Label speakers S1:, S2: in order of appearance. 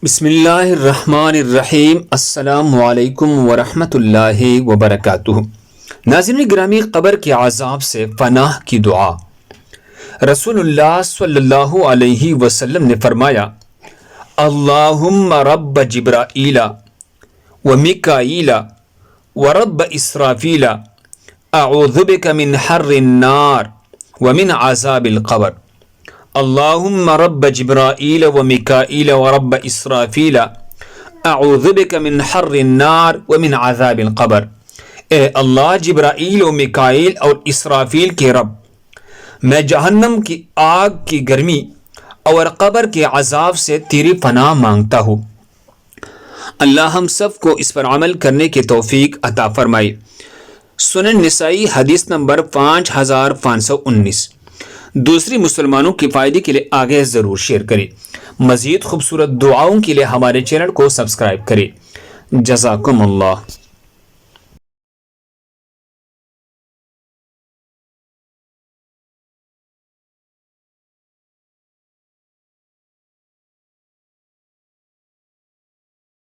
S1: بسم اللہ الرحمن الرحیم۔ السلام علیکم ورحمۃ اللہ وبرکاتہ۔ ناظرین گرامی، قبر کے عذاب سے پناہ کی دعا۔ رسول اللہ صلی اللہ علیہ وسلم نے فرمایا، اللہم رب جبرائیل و میکائیل و رب اسرافیل اعوذ بک من حر النار و من عذاب القبر۔ اللہم رب جبرائیل و میکائیل و رب اسرافیل اعوذ بک من حر النار و من عذاب القبر۔ اے اللہ، جبرائیل و میکائیل اور اسرافیل کے رب، میں جہنم کی آگ کی گرمی اور قبر کے عذاب سے تیری پناہ مانگتا ہوں۔ اللہ ہم سب کو اس پر عمل کرنے کی توفیق عطا فرمائے۔ سنن نسائی حدیث نمبر 5519۔ دوسری مسلمانوں کے فائدے کے لیے آگے ضرور شیئر کریں۔ مزید خوبصورت دعاؤں کے لیے ہمارے چینل کو سبسکرائب کریں۔ جزاکم اللہ۔